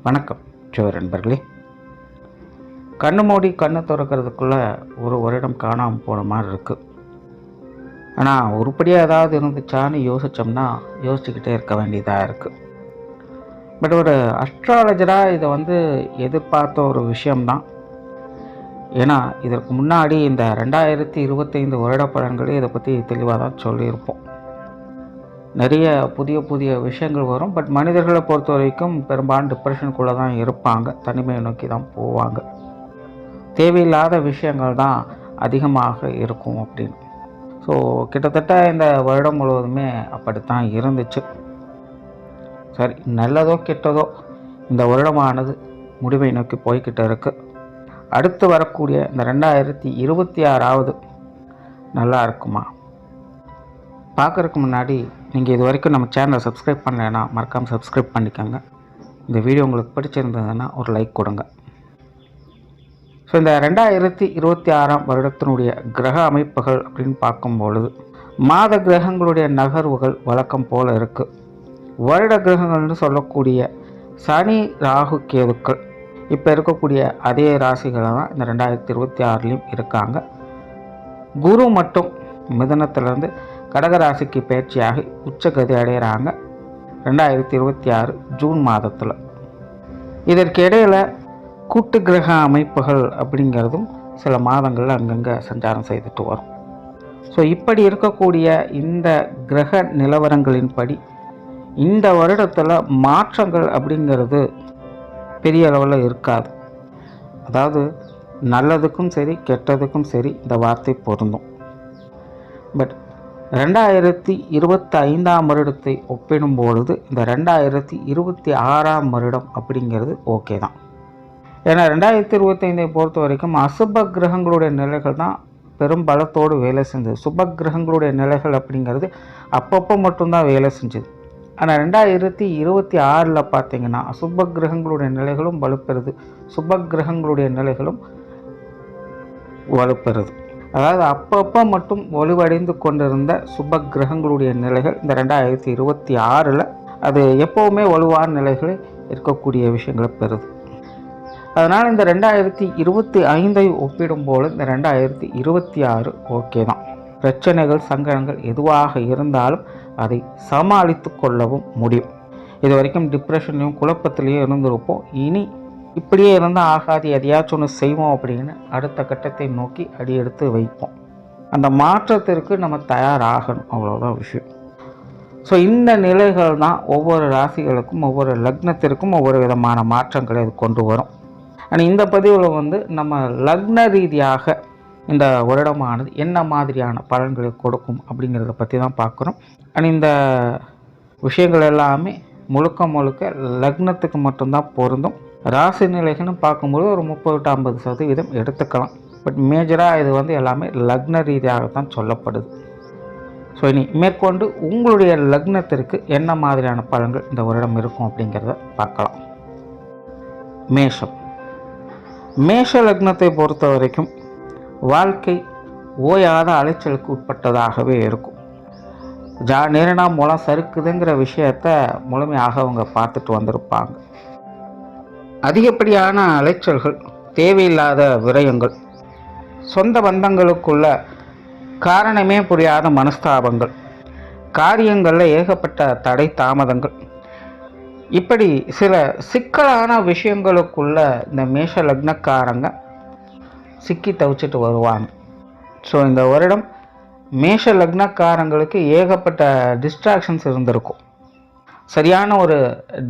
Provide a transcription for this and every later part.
வணக்கம் நண்பர்களே. கண்ணு மூடி கண்ணை திறக்கிறதுக்குள்ளே ஒரு வருடம் காணாமல் போன மாதிரி இருக்குது. ஆனால் உருப்படியாக ஏதாவது இருந்துச்சான்னு யோசிச்சுக்கிட்டே இருக்க வேண்டியதாக இருக்குது. பட் ஒரு அஸ்ட்ராலஜராக இதை எதிர்பார்த்த ஒரு விஷயம்தான். ஏன்னா இதற்கு முன்னாடி இந்த 2025 வருட பலன்களே இதை பற்றி தெளிவாக தான் சொல்லியிருப்போம். நிறைய புதிய புதிய விஷயங்கள் வரும். பட் மனிதர்களை பொறுத்த வரைக்கும் பெரும்பாலும் டிப்ரெஷனுக்குள்ளே தான் இருப்பாங்க, தனிமையை நோக்கி தான் போவாங்க, தேவையில்லாத விஷயங்கள் தான் அதிகமாக இருக்கும் அப்படின்னு. ஸோ கிட்டத்தட்ட இந்த வருடம் முழுவதுமே அப்படித்தான் இருந்துச்சு. சரி, நல்லதோ கெட்டதோ இந்த வருடமானது முடிவை நோக்கி போய்கிட்டு இருக்கு. அடுத்து வரக்கூடிய இந்த 2026 நல்லா இருக்குமா? பார்க்குறதுக்கு முன்னாடி நீங்கள் இது வரைக்கும் நம்ம சேனலை சப்ஸ்கிரைப் பண்ணலைன்னா மறக்காமல் சப்ஸ்கிரைப் பண்ணிக்கோங்க. இந்த வீடியோ உங்களுக்கு பிடிச்சிருந்ததுன்னா ஒரு லைக் கொடுங்க. ஸோ இந்த 2026 வருடத்தினுடைய கிரக அமைப்புகள் அப்படின்னு பார்க்கும்பொழுது மாத கிரகங்களுடைய நகர்வுகள் வழக்கம் போல் இருக்குது. வருட கிரகங்கள்னு சொல்லக்கூடிய சனி, ராகு, கேதுக்கள் இப்போ இருக்கக்கூடிய அதே ராசிகளை தான் இந்த 2026 இருக்காங்க. குரு மட்டும் மிதனத்திலேருந்து கடகராசிக்கு பயிற்சியாகி உச்சகதி அடைகிறாங்க 2026 ஜூன் மாதத்தில். இதற்கு இடையில் கூட்டு கிரக அமைப்புகள் அப்படிங்கிறதும் சில மாதங்களில் அங்கங்கே சஞ்சாரம் செய்துட்டு வரும். ஸோ இப்படி இருக்கக்கூடிய இந்த கிரக நிலவரங்களின்படி இந்த வருடத்தில் மாற்றங்கள் அப்படிங்கிறது பெரிய அளவில் இருக்காது. அதாவது நல்லதுக்கும் சரி கெட்டதுக்கும் சரி இந்த வார்த்தை பொருந்தும். பட் 2025 வருடத்தை ஒப்பிடும்பொழுது இந்த 2026 வருடம் அப்படிங்கிறது ஓகே தான். ஏன்னா 2025 பொறுத்த வரைக்கும் அசுப கிரகங்களுடைய நிலைகள் தான் பெரும் பலத்தோடு வேலை செஞ்சது. சுப கிரகங்களுடைய நிலைகள் அப்படிங்கிறது அப்பப்போ மட்டும்தான் வேலை செஞ்சது. ஆனால் 2026 பார்த்தீங்கன்னா அசுப கிரகங்களுடைய நிலைகளும் வலுப்பெறுது, சுப கிரகங்களுடைய நிலைகளும் வலுப்பெறுது. அதாவது அப்பப்போ மட்டும் வலுவடைந்து கொண்டிருந்த சுப கிரகங்களுடைய நிலைகள் இந்த 2026 அது எப்போவுமே வலுவான நிலைகளை இருக்கக்கூடிய விஷயங்களை பெறுது. அதனால் இந்த 2025 ஒப்பிடும்போது இந்த 2026 ஓகே தான். பிரச்சனைகள், சங்கடங்கள் எதுவாக இருந்தாலும் அதை சமாளித்து கொள்ளவும் முடியும். இது வரைக்கும் டிப்ரெஷன்லையும் குழப்பத்திலையும் இருந்திருப்போம். இனி இப்படியே இருந்தால் ஆகாது, எதையாச்சும் ஒன்று செய்வோம் அப்படின்னு அடுத்த கட்டத்தை நோக்கி அடி எடுத்து வைப்போம். அந்த மாற்றத்திற்கு நம்ம தயாராகணும், அவ்வளோதான் விஷயம். ஸோ இந்த நிலைகள் தான் ஒவ்வொரு ராசிகளுக்கும் ஒவ்வொரு லக்னத்திற்கும் ஒவ்வொரு விதமான மாற்றங்களை அது கொண்டு வரும். ஆனால் இந்த பதிவில் நம்ம லக்ன ரீதியாக இந்த வருடமானது என்ன மாதிரியான பலன்களை கொடுக்கும் அப்படிங்கிறத பற்றி தான் பார்க்குறோம். ஆனால் இந்த விஷயங்கள் எல்லாமே முழுக்க லக்னத்துக்கு மட்டும்தான் பொருந்தும். ராசி நிலைகள்னு பார்க்கும்போது ஒரு 30-50% எடுத்துக்கலாம். பட் மேஜராக இது எல்லாமே லக்ன ரீதியாகத்தான் சொல்லப்படுது. ஸோ இனி மேற்கொண்டு உங்களுடைய லக்னத்திற்கு என்ன மாதிரியான பலன்கள் இந்த வருடம் இருக்கும் அப்படிங்கிறத பார்க்கலாம். மேஷ லக்னத்தை பொறுத்த வரைக்கும் வாழ்க்கை ஓயாத அலைச்சலுக்கு உட்பட்டதாகவே இருக்கும். நேரனா மூலம் சறுக்குதுங்கிற விஷயத்தை முழுமையாக அவங்க பார்த்துட்டு வந்திருப்பாங்க. அதிகப்படியான அலைச்சல்கள், தேவையில்லாத விரயங்கள், சொந்த பந்தங்களுக்குள்ள காரணமே புரியாத மனஸ்தாபங்கள், காரியங்களில் ஏகப்பட்ட தடை தாமதங்கள், இப்படி சில சிக்கலான விஷயங்களுக்குள்ள இந்த மேஷ லக்னக்காரங்க சிக்கி தவிச்சிட்டு வருவாங்க. ஸோ இந்த வருடம் மேஷ லக்னக்காரங்களுக்கு ஏகப்பட்ட டிஸ்ட்ராக்ஷன்ஸ் இருந்திருக்கும். சரியான ஒரு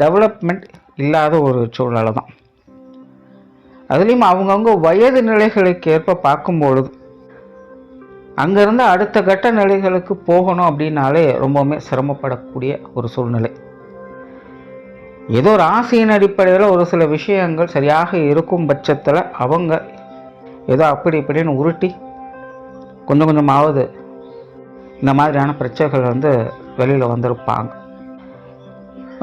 டெவலப்மெண்ட் இல்லாத ஒரு சூழ்நிலை தான். அதுலேயும் அவங்கவுங்க வயது நிலைகளுக்கு ஏற்ப பார்க்கும்பொழுது அங்கேருந்து அடுத்த கட்ட நிலைகளுக்கு போகணும் அப்படின்னாலே ரொம்பவுமே சிரமப்படக்கூடிய ஒரு சூழ்நிலை. ஏதோ ராசியின் அடிப்படையில் ஒரு சில விஷயங்கள் சரியாக இருக்கும் பட்சத்தில் அவங்க ஏதோ அப்படி இப்படின்னு உருட்டி கொஞ்சம் கொஞ்சமாவது இந்த மாதிரியான பிரச்சனைகள் வெளியில் வந்திருப்பாங்க.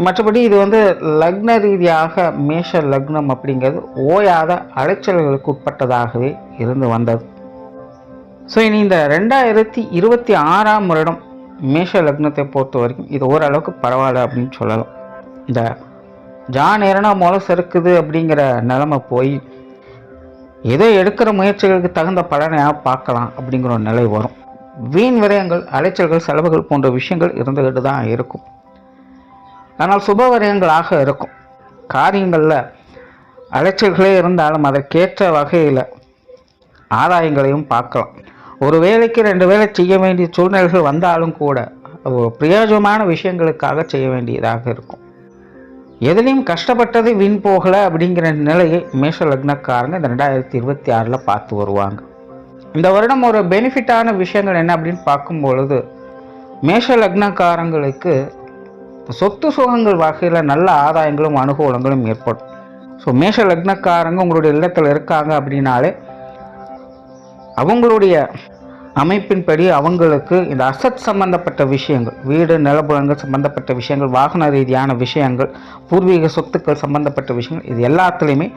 மற்றபடி இது லக்ன ரீதியாக மேஷ லக்னம் அப்படிங்கிறது ஓயாத அலைச்சல்களுக்கு உட்பட்டதாகவே இருந்து வந்தது. ஸோ இனி இந்த 2026 வருடம் மேஷ லக்னத்தை பொறுத்த வரைக்கும் இது ஓரளவுக்கு பரவாயில்ல அப்படின்னு சொல்லலாம். இந்த நேரம்னா முளை செருக்குது அப்படிங்கிற நிலைமை போய் ஏதோ எடுக்கிற முயற்சிகளுக்கு தகுந்த பலனையாக பார்க்கலாம் அப்படிங்கிற ஒரு நிலை வரும். வீண் விரயங்கள், அலைச்சல்கள், செலவுகள் போன்ற விஷயங்கள் இருந்துகிட்டு தான் இருக்கும். ஆனால் சுப விரயங்களாக இருக்கும். காரியங்களில் அலைச்சல்களே இருந்தாலும் அதற்கேற்ற வகையில் ஆதாயங்களையும் பார்க்கலாம். ஒரு வேலைக்கு 2 வேலை செய்ய வேண்டிய சூழ்நிலைகள் வந்தாலும் கூட ஒரு பிரயோஜனமான விஷயங்களுக்காக செய்ய வேண்டியதாக இருக்கும். எதுலேயும் கஷ்டப்பட்டது வீண் போகலை அப்படிங்கிற நிலையை மேஷ லக்னக்காரங்க இந்த 2026 பார்த்து வருவாங்க. இந்த வருடம் ஒரு பெனிஃபிட்டான விஷயங்கள் என்ன அப்படின்னு பார்க்கும் பொழுது மேஷ லக்னக்காரங்களுக்கு சொத்து சுகங்கள் வகையில் நல்ல ஆதாயங்களும் அனுகூலங்களும் ஏற்படும். ஸோ மேஷ லக்னக்காரங்க உங்களுடைய இல்லத்தில் இருக்காங்க அப்படின்னாலே அவங்களுடைய அமைப்பின்படி அவங்களுக்கு இந்த அசட் சம்பந்தப்பட்ட விஷயங்கள், வீடு நிலபுலங்கள் சம்பந்தப்பட்ட விஷயங்கள், வாகன ரீதியான விஷயங்கள், பூர்வீக சொத்துக்கள் சம்பந்தப்பட்ட விஷயங்கள், இது எல்லாத்துலேயுமே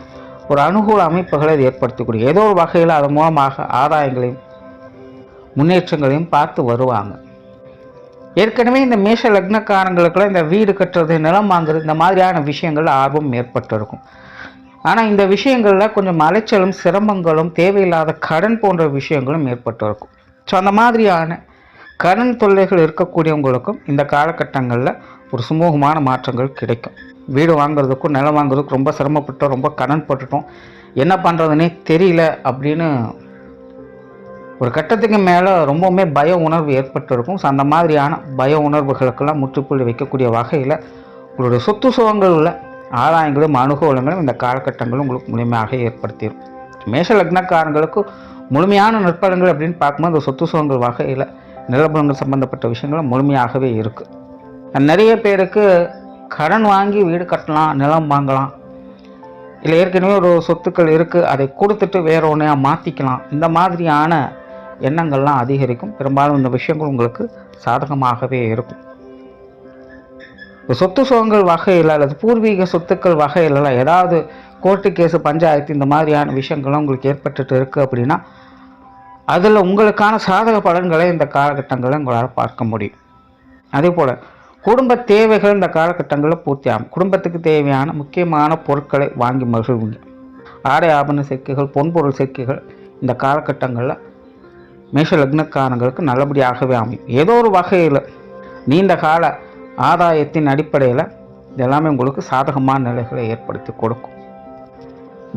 ஒரு அனுகூல அமைப்புகளை இது ஏற்படுத்தக்கூடிய ஏதோ ஒரு வகையில் அதன் மூலமாக ஆதாயங்களையும் முன்னேற்றங்களையும் பார்த்து வருவாங்க. ஏற்கனவே இந்த மேஷ லக்னக்காரங்களுக்குள்ள இந்த வீடு கட்டுறது, நிலம் வாங்குறது, இந்த மாதிரியான விஷயங்கள் ஆர்வம் ஏற்பட்டிருக்கும். ஆனால் இந்த விஷயங்களில் கொஞ்சம் அலைச்சலும் சிரமங்களும் தேவையில்லாத கடன் போன்ற விஷயங்களும் ஏற்பட்டிருக்கும். ஸோ அந்த மாதிரியான கடன் தொல்லைகள் இருக்கக்கூடியவங்களுக்கும் இந்த காலகட்டங்களில் ஒரு சுமூகமான மாற்றங்கள் கிடைக்கும். வீடு வாங்குறதுக்கும் நிலம் வாங்குறதுக்கும் ரொம்ப சிரமப்பட்டோம், ரொம்ப கடன் போட்டுட்டோம், என்ன பண்ணுறதுனே தெரியல அப்படின்னு ஒரு கட்டத்துக்கு மேலே ரொம்பவுமே பய உணர்வு ஏற்பட்டிருக்கும். ஸோ அந்த மாதிரியான பய உணர்வுகளுக்கெல்லாம் முற்றுப்புள்ளி வைக்கக்கூடிய வகையில் உங்களுடைய சொத்து சுகங்கள் உள்ள ஆதாயங்களும் அனுகூலங்களும் இந்த காலகட்டங்களும் உங்களுக்கு முழுமையாக ஏற்படுத்திடும். மேஷ லக்னக்காரங்களுக்கு முழுமையான நற்பலன்கள் அப்படின்னு பார்க்கும்போது இந்த சொத்து சுகங்கள் வகையில் நிலபலங்கள் சம்பந்தப்பட்ட விஷயங்களும் முழுமையாகவே இருக்குது. நிறைய பேருக்கு கடன் வாங்கி வீடு கட்டலாம், நிலம் வாங்கலாம், இல்லை ஏற்கனவே ஒரு சொத்துக்கள் இருக்குது அதை கொடுத்துட்டு வேற ஒன்றையா மாற்றிக்கலாம், இந்த மாதிரியான எண்ணங்கள்லாம் அதிகரிக்கும். பெரும்பாலும் இந்த விஷயங்கள் உங்களுக்கு சாதகமாகவே இருக்கும். சொத்து சுகங்கள் வகையில் அல்லது பூர்வீக சொத்துக்கள் வகையிலலாம் ஏதாவது கோர்ட்டு கேஸு, பஞ்சாயத்து, இந்த மாதிரியான விஷயங்கள்லாம் உங்களுக்கு ஏற்பட்டுட்டு இருக்குது அப்படின்னா அதில் உங்களுக்கான சாதக பலன்களை இந்த காலகட்டங்களில் உங்களால் பார்க்க முடியும். அதே போல் குடும்ப தேவைகள் இந்த காலகட்டங்களில் பூர்த்தி ஆகும். குடும்பத்துக்கு தேவையான முக்கியமான பொருட்களை வாங்கி மகிழ்வுங்க. ஆடை ஆபரண சேர்க்கைகள், பொன்பொருள் சேர்க்கைகள் இந்த காலகட்டங்களில் மேஷ லக்னக்காரங்களுக்கு நல்லபடியாகவே அமையும். ஏதோ ஒரு வகையில் நீண்ட கால ஆதாயத்தின் அடிப்படையில் இதெல்லாமே உங்களுக்கு சாதகமான நிலைகளை ஏற்படுத்தி கொடுக்கும்.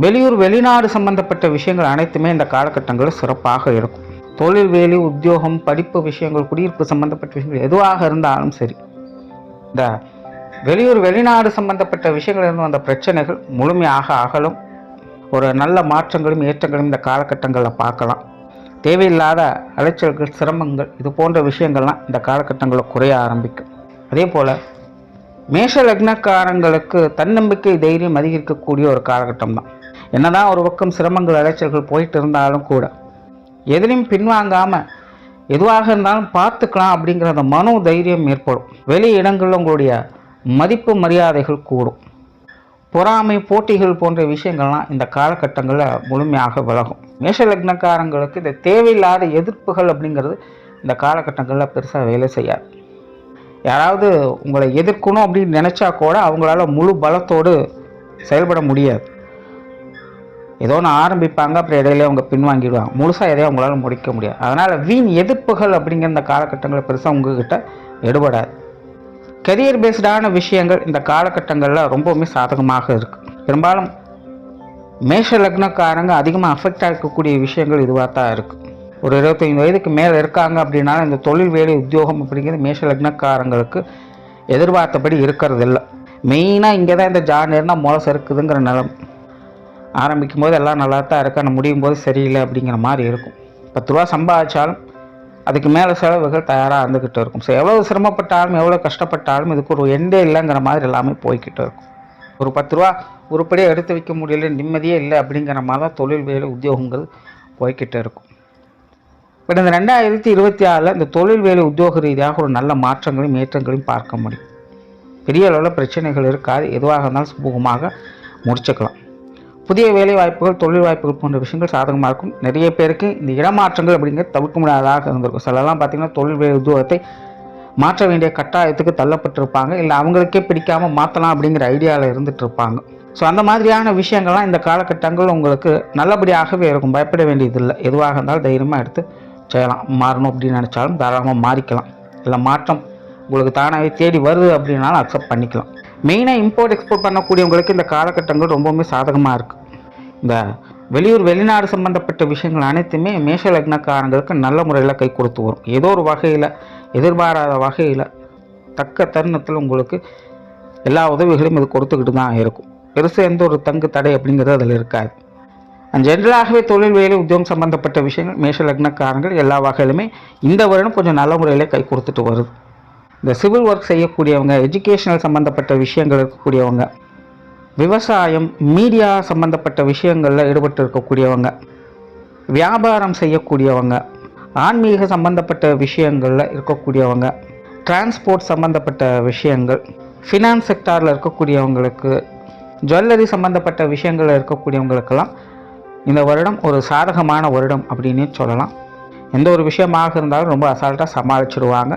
வெளியூர் வெளிநாடு சம்பந்தப்பட்ட விஷயங்கள் அனைத்துமே இந்த காலகட்டங்களில் சிறப்பாக இருக்கும். தொழில், வேலை, உத்தியோகம், படிப்பு விஷயங்கள், குடியிருப்பு சம்பந்தப்பட்ட விஷயங்கள் எதுவாக இருந்தாலும் சரி, இந்த வெளியூர் வெளிநாடு சம்பந்தப்பட்ட விஷயங்கள் இருந்து வந்த பிரச்சனைகள் முழுமையாக அகலும். ஒரு நல்ல மாற்றங்களும் ஏற்றங்களும் இந்த காலகட்டங்களில் பார்க்கலாம். தேவையில்லாத அலைச்சல்கள், சிரமங்கள், இது போன்ற விஷயங்கள்லாம் இந்த காலகட்டங்களில் குறைய ஆரம்பிக்கும். அதே போல் மேஷ லக்னக்காரங்களுக்கு தன்னம்பிக்கை, தைரியம் அதிகரிக்கக்கூடிய ஒரு காலகட்டம் தான். என்னதான் ஒரு பக்கம் சிரமங்கள், அலைச்சல்கள் போயிட்டு இருந்தாலும் கூட எதிலையும் பின்வாங்காமல் எதுவாக இருந்தாலும் பார்த்துக்கலாம் அப்படிங்கிற அந்த மனோ தைரியம் ஏற்படும். வெளி இடங்களில் உங்களுடைய மதிப்பு மரியாதைகள் கூடும். பொறாமை, போட்டிகள் போன்ற விஷயங்கள்லாம் இந்த காலகட்டங்களில் முழுமையாக விலகும். மேஷ லக்னக்காரங்களுக்கு இந்த தேவையில்லாத எதிர்ப்புகள் அப்படிங்கிறது இந்த காலகட்டங்களில் பெருசாக வேலை செய்யாது. யாராவது உங்களை எதிர்க்கணும் அப்படின்னு நினச்சா கூட அவங்களால முழு பலத்தோடு செயல்பட முடியாது. ஏதோ ஒன்று ஆரம்பிப்பாங்க, அப்புறம் இடையிலே அவங்க பின்வாங்கிடுவாங்க. முழுசாக எதையும் அவங்களால முடிக்க முடியாது. அதனால் வீண் எதிர்ப்புகள் அப்படிங்கிற இந்த காலகட்டங்களில் பெருசாக உங்ககிட்ட எடுபடாது. கரியர் பேஸ்டான விஷயங்கள் இந்த காலகட்டங்களில் ரொம்பவுமே சாதகமாக இருக்குது. பெரும்பாலும் மேஷ லக்னக்காரங்க அதிகமாக அஃபெக்ட் ஆகக்கூடிய விஷயங்கள் இதுவாக தான் இருக்குது. ஒரு 25 வயதுக்கு மேலே இருக்காங்க அப்படின்னாலும் இந்த தொழில், வேலை, உத்தியோகம் அப்படிங்கிறது மேஷ லக்னக்காரங்களுக்கு எதிர்பார்த்தபடி இருக்கிறது இல்லை. மெயினாக இங்கே தான் இந்த நேரம்னா முளை செருக்குதுங்கிற நிலம். ஆரம்பிக்கும் போது எல்லாம் நல்லா தான் இருக்குது, ஆனால் முடியும் போது சரியில்லை அப்படிங்கிற மாதிரி இருக்கும். 10 ரூபா சம்பாதிச்சாலும் அதுக்கு மேலே செலவுகள் தயாராக இருந்துக்கிட்டு இருக்கும். ஸோ எவ்வளோ சிரமப்பட்டாலும் எவ்வளோ கஷ்டப்பட்டாலும் இதுக்கு ஒரு எண்டே இல்லைங்கிற மாதிரி எல்லாமே போய்கிட்டு இருக்கும். ஒரு 10 ரூபா உருப்படியாக எடுத்து வைக்க முடியல, நிம்மதியே இல்லை அப்படிங்கிற மாதிரி தான் தொழில், வேலை, உத்தியோகங்கள் போய்கிட்டு இருக்கும். பட் இந்த 2026 இந்த தொழில், வேலை, உத்தியோக ரீதியாக ஒரு நல்ல மாற்றங்களையும் ஏற்றங்களையும் பார்க்க முடியும். பெரிய அளவில் பிரச்சனைகள் இருக்காது. எதுவாக இருந்தாலும் சுமூகமாக முடிச்சுக்கலாம். புதிய வேலை வாய்ப்புகள், தொழில் வாய்ப்புகள் போன்ற விஷயங்கள் சாதகமாக இருக்கும். நிறைய பேருக்கு இந்த இடமாற்றங்கள் அப்படிங்கிறது தவிர்க்க முடியாததாக இருந்திருக்கும். சிலலாம் பார்த்திங்கன்னா தொழில், வேலை, உத்தியோகத்தை மாற்ற வேண்டிய கட்டாயத்துக்கு தள்ளப்பட்டிருப்பாங்க, இல்லை அவங்களுக்கே பிடிக்காமல் மாற்றலாம் அப்படிங்கிற ஐடியாவில் இருந்துகிட்டு இருப்பாங்க. ஸோ அந்த மாதிரியான விஷயங்கள்லாம் இந்த காலகட்டங்கள் உங்களுக்கு நல்லபடியாகவே இருக்கும். பயப்பட வேண்டியதில்லை. எதுவாக இருந்தாலும் தைரியமாக எடுத்து செய்யலாம். மாறணும் அப்படின்னு நினச்சாலும் தாராளமாக மாறிக்கலாம். இல்லை மாற்றம் உங்களுக்கு தானாகவே தேடி வருது அப்படின்னாலும் அக்செப்ட் பண்ணிக்கலாம். மெயினாக இம்போர்ட் எக்ஸ்போர்ட் பண்ணக்கூடியவங்களுக்கு இந்த காலகட்டங்கள் ரொம்பவுமே சாதகமாக இருக்குது. இந்த வெளியூர் வெளிநாடு சம்மந்தப்பட்ட விஷயங்கள் அனைத்துமே மேஷ லக்னக்காரங்களுக்கு நல்ல முறையில் கை கொடுத்து வரும். ஏதோ ஒரு வகையில், எதிர்பாராத வகையில், தக்க தருணத்தில் உங்களுக்கு எல்லா உதவிகளையும் இது கொடுத்துக்கிட்டு தான் இருக்கும். பெருசாக எந்த ஒரு தங்கு தடை அப்படிங்கிறது அதில் இருக்காது. ஜென்ரலாகவே தொழில், வேலை, உத்தியோகம் சம்மந்தப்பட்ட விஷயங்கள் மேஷ லக்னக்காரங்கள் எல்லா வகையிலுமே இந்த வருடம் கொஞ்சம் நல்ல முறையில் கை கொடுத்துட்டு வருது. இந்த சிவில் ஒர்க் செய்யக்கூடியவங்க, எஜுகேஷனல் சம்மந்தப்பட்ட விஷயங்கள் இருக்கக்கூடியவங்க, விவசாயம், மீடியா சம்மந்தப்பட்ட விஷயங்களில் ஈடுபட்டு இருக்கக்கூடியவங்க, வியாபாரம் செய்யக்கூடியவங்க, ஆன்மீக சம்மந்தப்பட்ட விஷயங்களில் இருக்கக்கூடியவங்க, டிரான்ஸ்போர்ட் சம்மந்தப்பட்ட விஷயங்கள், ஃபினான்ஸ் செக்டாரில் இருக்கக்கூடியவங்களுக்கு, ஜுவல்லரி சம்மந்தப்பட்ட விஷயங்களில் இருக்கக்கூடியவங்களுக்கெல்லாம் இந்த வருடம் ஒரு சாதகமான வருடம் அப்படின்னு சொல்லலாம். எந்த ஒரு விஷயமாக இருந்தாலும் ரொம்ப அசால்ட்டாக சமாளிச்சிடுவாங்க.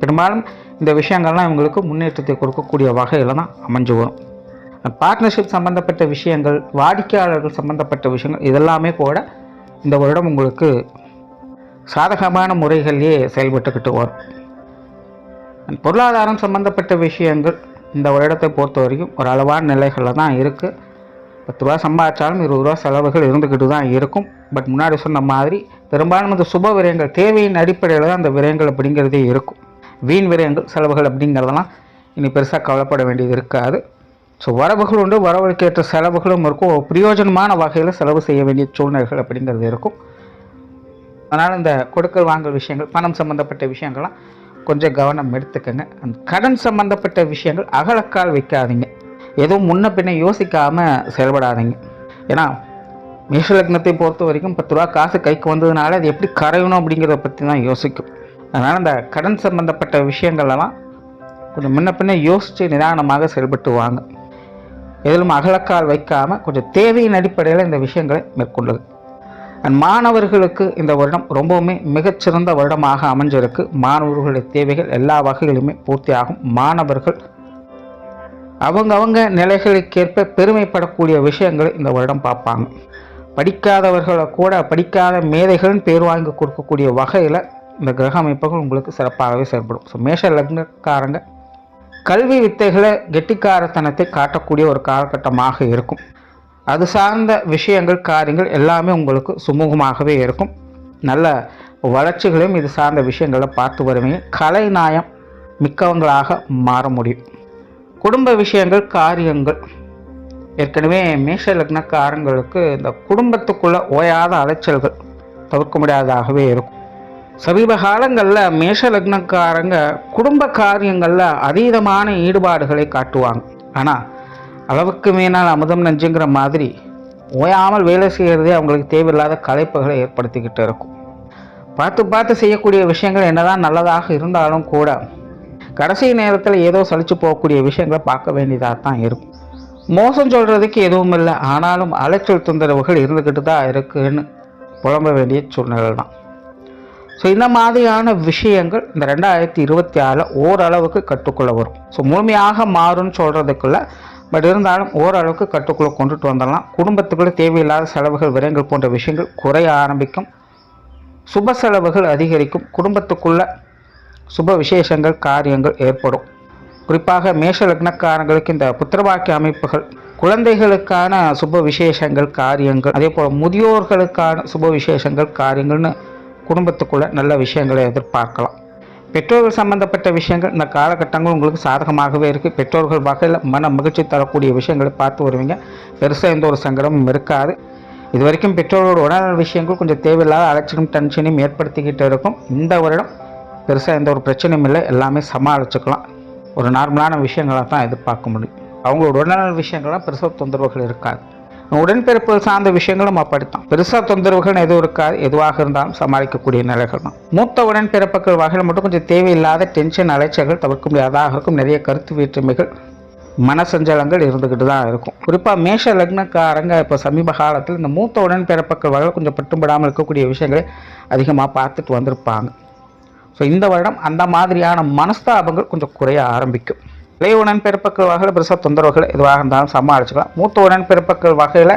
பெரும்பாலும் இந்த விஷயங்கள்லாம் இவங்களுக்கு முன்னேற்றத்தை கொடுக்கக்கூடிய வகையில் தான் அமைஞ்சு வரும். பார்ட்னர்ஷிப் சம்மந்தப்பட்ட விஷயங்கள், வாடிக்கையாளர்கள் சம்மந்தப்பட்ட விஷயங்கள் இதெல்லாமே கூட இந்த வருடம் உங்களுக்கு சாதகமான முறைகளிலே செயல்பட்டுக்கிட்டு வரும். பொருளாதாரம் சம்மந்தப்பட்ட விஷயங்கள் இந்த வருடத்தை பொறுத்த வரைக்கும் ஒரு அளவான நிலைகளில் தான் இருக்குது. 10 ரூபா சம்பாதிச்சாலும் 20 ரூபா செலவுகள் இருந்துக்கிட்டு தான் இருக்கும். பட் முன்னாடி சொன்ன மாதிரி பெரும்பாலும் இந்த சுப விரயங்கள், தேவையின் அடிப்படையில் தான் அந்த விரயங்கள் அப்படிங்கிறதே இருக்கும். வீண் விரயங்கள், செலவுகள் அப்படிங்கிறதெல்லாம் இனி பெருசாக கவலைப்பட வேண்டியது இருக்காது. ஸோ வரவுகள் உண்டு, வரவுகளுக்கேற்ற செலவுகளும் இருக்கும். பிரயோஜனமான வகையில் செலவு செய்ய வேண்டிய சூழ்நிலைகள் அப்படிங்கிறது இருக்கும். அதனால் இந்த கொடுக்கல் வாங்கல் விஷயங்கள், பணம் சம்மந்தப்பட்ட விஷயங்கள்லாம் கொஞ்சம் கவனம் எடுத்துக்கங்க. அந்த கடன் சம்மந்தப்பட்ட விஷயங்கள் அகலக்கால் வைக்காதீங்க. எதுவும் முன்ன பின்ன யோசிக்காமல் செயல்படாதீங்க. ஏன்னா மேஷ லக்னத்தை பொறுத்த வரைக்கும் 10 ரூபா காசு கைக்கு வந்ததுனால அது எப்படி கரையணும் அப்படிங்கிறத பற்றி தான் யோசிக்கும். அதனால் அந்த கடன் சம்மந்தப்பட்ட விஷயங்கள்லாம் கொஞ்சம் முன்ன பின்ன யோசித்து நிதானமாக செயல்பட்டு வாங்க. எதிலும் அகலக்கால் வைக்காமல் கொஞ்சம் தேவையின் அடிப்படையில் இந்த விஷயங்களை மேற்கொள்ளுது. மாணவர்களுக்கு இந்த வருடம் ரொம்பவுமே மிகச்சிறந்த வருடமாக அமைஞ்சிருக்கு. மாணவர்களுடைய தேவைகள் எல்லா வகைகளுமே பூர்த்தியாகும். மாணவர்கள் அவங்கவங்க நிலைகளுக்கேற்ப பெருமைப்படக்கூடிய விஷயங்களை இந்த வருடம் பார்ப்பாங்க. படிக்காதவர்களை கூட படிக்காத மேதைகளின் பேர் வாங்கி கொடுக்கக்கூடிய வகையில் இந்த கிரக அமைப்புகள் உங்களுக்கு சிறப்பாகவே செயல்படும். ஸோ மேஷ லக்னக்காரங்க கல்வி வித்தைகளை, கெட்டிக்காரத்தனத்தை காட்டக்கூடிய ஒரு காலகட்டமாக இருக்கும். அது சார்ந்த விஷயங்கள், காரியங்கள் எல்லாமே உங்களுக்கு சுமூகமாகவே இருக்கும். நல்ல வளர்ச்சிகளையும் இது சார்ந்த விஷயங்களை பார்த்து வருவீங்க. கலை நாயம் மிக்கவங்களாக மாற முடியும். குடும்ப விஷயங்கள், காரியங்கள், ஏற்கனவே மேஷ லக்னக்காரங்களுக்கு இந்த குடும்பத்துக்குள்ளே ஓயாத அலைச்சல்கள் தவிர்க்க முடியாததாகவே இருக்கும். சமீப காலங்களில் மேஷ லக்னக்காரங்க குடும்ப காரியங்களில் அதீதமான ஈடுபாடுகளை காட்டுவாங்க. ஆனால் அளவுக்கு மீனால் அமுதம் நஞ்சுங்கிற மாதிரி ஓயாமல் வேலை செய்கிறதே அவங்களுக்கு தேவையில்லாத களைப்புகளை ஏற்படுத்திக்கிட்டு இருக்கும். பார்த்து செய்யக்கூடிய விஷயங்கள் என்னதான் நல்லதாக இருந்தாலும் கூட கடைசி நேரத்தில் ஏதோ சலிச்சு போகக்கூடிய விஷயங்களை பார்க்க வேண்டியதாக தான் இருக்கும். மோசம் சொல்கிறதுக்கு எதுவும் இல்லை, ஆனாலும் அலைச்சல் தொந்தரவுகள் இருந்துக்கிட்டு தான் இருக்குன்னு புலம்ப வேண்டிய சூழ்நிலை தான். ஸோ இந்த மாதிரியான விஷயங்கள் இந்த 2026 ஓரளவுக்கு கட்டுக்குள்ளே வரும். ஸோ முழுமையாக மாறும்னு சொல்கிறதுக்குள்ள பட் இருந்தாலும் ஓரளவுக்கு கட்டுக்குள்ளே கொண்டுட்டு வந்துடலாம். குடும்பத்துக்குள்ளே தேவையில்லாத செலவுகள், விரயங்கள் போன்ற விஷயங்கள் குறைய ஆரம்பிக்கும். சுப செலவுகள் அதிகரிக்கும். குடும்பத்துக்குள்ள சுப விசேஷங்கள், காரியங்கள் ஏற்படும். குறிப்பாக மேஷ லக்னக்காரங்களுக்கு இந்த புத்திரவாக்கிய அமைப்புகள், குழந்தைகளுக்கான சுப விசேஷங்கள், காரியங்கள், அதே போல் முதியோர்களுக்கான சுப விசேஷங்கள், காரியங்கள்னு குடும்பத்துக்குள்ளே நல்ல விஷயங்களை எதிர்பார்க்கலாம். பெற்றோர்கள் சம்பந்தப்பட்ட விஷயங்கள் இந்த காலகட்டங்கள் உங்களுக்கு சாதகமாகவே இருக்குது. பெற்றோர்கள் வகையில் மன மகிழ்ச்சி தரக்கூடிய விஷயங்களை பார்த்து வருவீங்க. பெருசாக எந்த ஒரு சங்கடமும் இருக்காது. இது வரைக்கும் பெற்றோர்களோட உடல்நல விஷயங்கள் கொஞ்சம் தேவையில்லாத அலைச்சலும் டென்ஷனையும் ஏற்படுத்திக்கிட்டு இருக்கும். இந்த வருடம் பெருசாக எந்த ஒரு பிரச்சனையும் இல்லை, எல்லாமே சமாளிச்சுக்கலாம். ஒரு நார்மலான விஷயங்களாக தான் எதிர்பார்க்க முடியும். அவங்களோட உடல்நல விஷயங்கள்லாம் பெருசாக தொந்தரவுகள் இருக்காது. உடன்பிறப்பு சார்ந்த விஷயங்களும் அப்படித்தான். பெருசாக தொந்தரவுகள் எதுவும் இருக்காது. எதுவாக இருந்தாலும் சமாளிக்கக்கூடிய நிலைகள் தான். மூத்த உடன்பிறப்புகள் வகையில் மட்டும் கொஞ்சம் தேவையில்லாத டென்ஷன், அலைச்சல்கள் தவிர்க்க முடியாதாக இருக்கும். நிறைய கருத்து வேற்றுமைகள், மனசஞ்சலங்கள் இருந்துக்கிட்டு தான் இருக்கும். குறிப்பாக மேஷ லக்னக்காரங்க இப்போ சமீப காலத்தில் இந்த மூத்த உடன்பிறப்புகள் வகையில் கொஞ்சம் பட்டுப்படாமல் இருக்கக்கூடிய விஷயங்களை அதிகமாக பார்த்துட்டு வந்திருப்பாங்க. ஸோ இந்த வருடம் அந்த மாதிரியான மனஸ்தாபங்கள் கொஞ்சம் குறைய ஆரம்பிக்கும். இளைய உடன்பிறப்புகள் வகையில் பெருசாக தொந்தரவுகள் எதுவாக இருந்தாலும் சமாளிச்சுக்கலாம். மூத்த உடன்பிறப்புகள் வகையில்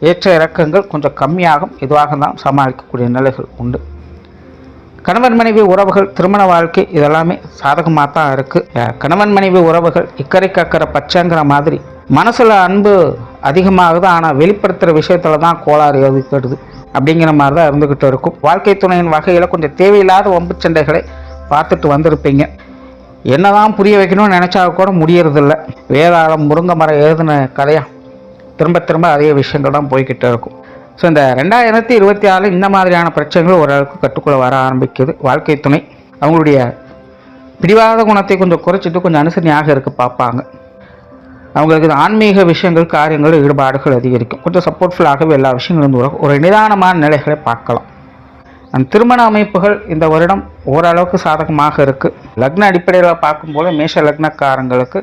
ஏற்ற இறக்கங்கள் கொஞ்சம் கம்மியாகும், எதுவாக இருந்தாலும் சமாளிக்கக்கூடிய நிலைகள் உண்டு. கணவன் மனைவி உறவுகள், திருமண வாழ்க்கை இதெல்லாமே சாதகமாக தான் இருக்குது. கணவன் மனைவி உறவுகள் இக்கரை கக்கரை பச்சைங்கிற மாதிரி மனசில் அன்பு அதிகமாகுது, ஆனால் வெளிப்படுத்துகிற விஷயத்தில் தான் கோளாறு ஏற்படுது அப்படிங்கிற மாதிரி தான் இருந்துக்கிட்டு இருக்கும். வாழ்க்கை துணையின் வகையில் கொஞ்சம் தேவையில்லாத வம்பு சண்டைகளை பார்த்துட்டு வந்திருப்பீங்க. என்னதான் புரிய வைக்கணும்னு நினச்சா கூட முடியறதில்ல. வேதாளம் முருங்கை மரம் எழுதின கதையாக திரும்ப திரும்ப அதே விஷயங்கள் தான் போய்கிட்டு இருக்கும். ஸோ இந்த 2024 இந்த மாதிரியான பிரச்சனைகள் ஓரளவுக்கு கட்டுக்குள்ளே வர ஆரம்பிக்குது. வாழ்க்கை துணை அவங்களுடைய பிடிவாத குணத்தை கொஞ்சம் குறைச்சிட்டு கொஞ்சம் அனுசரணையாக இருக்க பார்ப்பாங்க. அவங்களுக்கு ஆன்மீக விஷயங்கள், காரியங்கள், ஈடுபாடுகள் அதிகரிக்கும். கொஞ்சம் சப்போர்ட்ஃபுல்லாகவே எல்லா விஷயங்களும் ஒரு நிதானமான நிலைகளை பார்க்கலாம். அந்த திருமண அமைப்புகள் இந்த வருடம் ஓரளவுக்கு சாதகமாக இருக்குது. லக்ன அடிப்படையில் பார்க்கும்போது மேஷ லக்னக்காரங்களுக்கு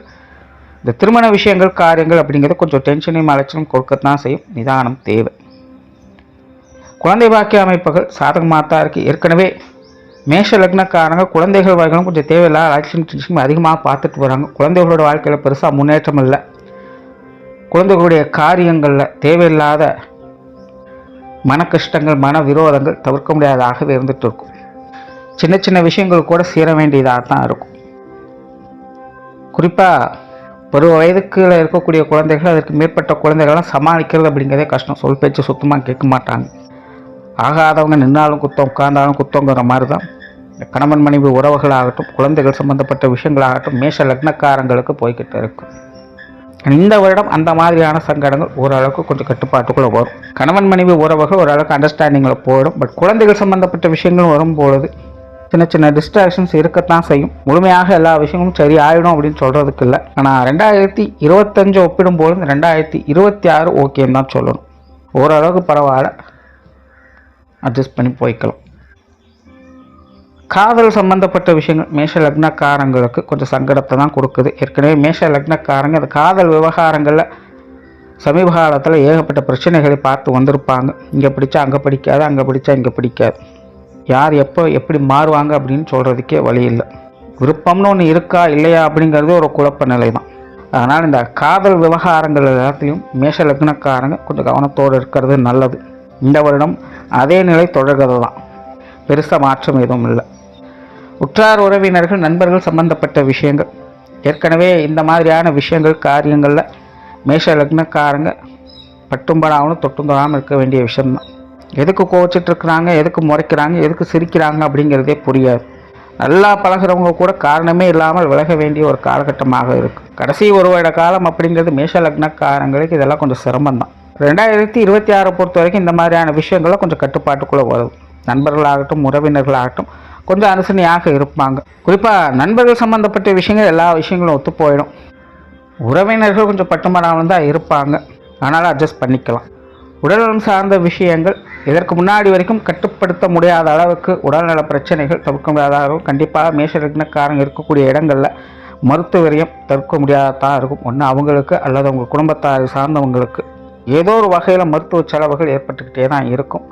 இந்த திருமண விஷயங்கள், காரியங்கள் அப்படிங்கிறது கொஞ்சம் டென்ஷனையும் அலைச்சலும் கொடுக்கத்தான் செய்யும். நிதானம் தேவை. குழந்தை பாக்கிய அமைப்புகள் சாதகமாக தான் இருக்குது. ஏற்கனவே மேஷ லக்னக்காரங்க குழந்தைகள் வகைகளும் கொஞ்சம் தேவையில்லாத அலைச்சலும் டென்ஷனும் அதிகமாக பார்த்துட்டு வராங்க. குழந்தைகளோட வாழ்க்கையில் பெருசாக முன்னேற்றம் இல்லை. குழந்தைகளுடைய காரியங்களில் தேவையில்லாத மன கஷ்டங்கள், மன விரோதங்கள் தவிர்க்க முடியாததாகவே இருந்துகிட்டு இருக்கும். சின்ன சின்ன விஷயங்கள் கூட சேர வேண்டியதாக தான் இருக்கும். குறிப்பாக பருவ வயதுக்குள்ள இருக்கக்கூடிய குழந்தைகள், அதற்கு மேற்பட்ட குழந்தைகள்லாம் சமாளிக்கிறது அப்படிங்கிறதே கஷ்டம். சொல் பேச்சு சுத்தமாக கேட்க மாட்டாங்க. ஆகாதவங்க நின்னாலும் குத்தம், உட்கார்ந்தாலும் குத்தங்கிற மாதிரி தான் கணவன் மனைவி உறவுகளாகட்டும், குழந்தைகள் சம்பந்தப்பட்ட விஷயங்களாகட்டும் மேஷ லக்னக்காரங்களுக்கு போய்கிட்டு இருக்கும். இந்த வருடம் அந்த மாதிரியான சங்கடங்கள் ஓரளவுக்கு கொஞ்சம் கட்டுப்பாட்டுக்குள்ளே வரும். கணவன் மனைவி உறவுகள் ஓரளவுக்கு அண்டர்ஸ்டாண்டிங்கில் போயிடும். பட் குழந்தைகள் சம்பந்தப்பட்ட விஷயங்கள் வரும்பொழுது சின்ன சின்ன டிஸ்ட்ராக்ஷன்ஸ் இருக்கத்தான் செய்யும். முழுமையாக எல்லா விஷயங்களும் சரி ஆகிடும் அப்படின்னு சொல்கிறதுக்கு இல்லை. ஆனால் 2025 ஒப்பிடும்போது 2026 ஓகேன்னு தான் சொல்லணும். ஓரளவுக்கு பரவாயில்ல, அட்ஜஸ்ட் பண்ணி போய்க்கலாம். காதல் சம்பந்தப்பட்ட விஷயங்கள் மேஷ லக்னக்காரங்களுக்கு கொஞ்சம் சங்கடத்தை தான் கொடுக்குது. ஏற்கனவே மேஷ லக்னக்காரங்க அந்த காதல் விவகாரங்களில் சமீப காலத்தில் ஏகப்பட்ட பிரச்சனைகளை பார்த்து வந்திருப்பாங்க. இங்கே பிடிச்சா அங்கே பிடிக்காது, அங்கே பிடிச்சா இங்கே பிடிக்காது. யார் எப்போ எப்படி மாறுவாங்க அப்படின்னு சொல்கிறதுக்கே வழி இல்லை. விருப்பம்னு ஒன்று இருக்கா இல்லையா அப்படிங்கிறது ஒரு குழப்ப நிலை தான். அதனால் இந்த காதல் விவகாரங்கள் எல்லாத்துலேயும் மேஷ லக்னக்காரங்க கொஞ்சம் கவனத்தோடு இருக்கிறது நல்லது. இந்த வருடம் அதே நிலை தொடர்கிறது தான், பெருசாக மாற்றம் எதுவும் இல்லை. உற்றார் உறவினர்கள், நண்பர்கள் சம்பந்தப்பட்ட விஷயங்கள், ஏற்கனவே இந்த மாதிரியான விஷயங்கள், காரியங்களில் மேஷ லக்னக்காரங்க பட்டும்படாமல் தொட்டும் தொடாமல் இருக்க வேண்டிய விஷயம்தான். எதுக்கு கோச்சிட்ருக்குறாங்க, எதுக்கு முறைக்கிறாங்க, எதுக்கு சிரிக்கிறாங்க அப்படிங்கிறதே புரியாது. நல்லா பழகிறவங்க கூட காரணமே இல்லாமல் விலக வேண்டிய ஒரு காலகட்டமாக இருக்குது. கடைசி ஒரு வருட காலம் அப்படிங்கிறது மேஷ லக்னக்காரங்களுக்கு இதெல்லாம் கொஞ்சம் சிரமம்தான். 2026 பொறுத்த வரைக்கும் இந்த மாதிரியான விஷயங்களை கொஞ்சம் கட்டுப்பாட்டுக்குள்ளே வரும். நண்பர்களாகட்டும், உறவினர்களாகட்டும் கொஞ்சம் அனுசரணையாக இருப்பாங்க. குறிப்பாக நண்பர்கள் சம்மந்தப்பட்ட விஷயங்கள் எல்லா விஷயங்களும் ஒத்து போயிடும். உறவினர்கள் கொஞ்சம் பட்டுமடாமல் தான் இருப்பாங்க, ஆனாலும் அட்ஜஸ்ட் பண்ணிக்கலாம். உடல்நலம் சார்ந்த விஷயங்கள் இதற்கு முன்னாடி வரைக்கும் கட்டுப்படுத்த முடியாத அளவுக்கு உடல்நல பிரச்சனைகள் தவிர்க்க முடியாத அளவு கண்டிப்பாக மேஷ லக்னக்காரங்க இருக்கக்கூடிய இடங்களில் மருத்துவரையும் தவிர்க்க முடியாததான் இருக்கும். ஒன்று அவங்களுக்கு அல்லது அவங்க குடும்பத்தாரை சார்ந்தவங்களுக்கு ஏதோ ஒரு வகையில் மருத்துவ செலவுகள் ஏற்பட்டுக்கிட்டே தான் இருக்கும்.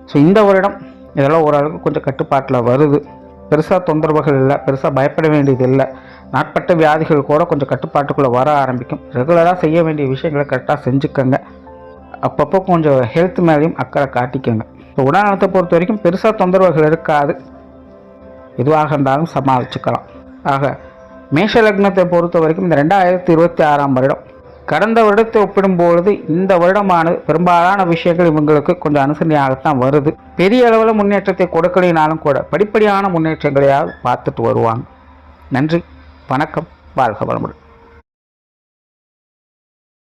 ஸோ இந்த வருடம் இதெல்லாம் ஓரளவுக்கு கொஞ்சம் கட்டுப்பாட்டில் வருது. பெருசாக தொந்தரவுகள் இல்லை, பெருசாக பயப்பட வேண்டியது இல்லை. நாட்பட்ட வியாதிகள் கூட கொஞ்சம் கட்டுப்பாட்டுக்குள்ளே வர ஆரம்பிக்கும். ரெகுலராக செய்ய வேண்டிய விஷயங்களை கரெக்டாக செஞ்சுக்கோங்க. அப்பப்போ கொஞ்சம் ஹெல்த் மேலேயும் அக்கறை காட்டிக்கோங்க. ஸோ உடல்நலத்தை பொறுத்த வரைக்கும் பெருசாக தொந்தரவுகள் இருக்காது, எதுவாக இருந்தாலும் சமாளிச்சுக்கலாம். ஆக மேஷ லக்னத்தை பொறுத்த வரைக்கும் இந்த 2026 வருடம் கடந்த வருடத்தை ஒப்பிடும்பொழுது இந்த வருடமானது பெரும்பாலான விஷயங்கள் இவங்களுக்கு கொஞ்சம் அனுசரணையாகத்தான் வருது. பெரிய அளவில் முன்னேற்றத்தை கொடுக்கலினாலும் கூட படிப்படியான முன்னேற்றங்களையாவது பார்த்துட்டு வருவாங்க. நன்றி, வணக்கம், வாழ்க வளமுடன்.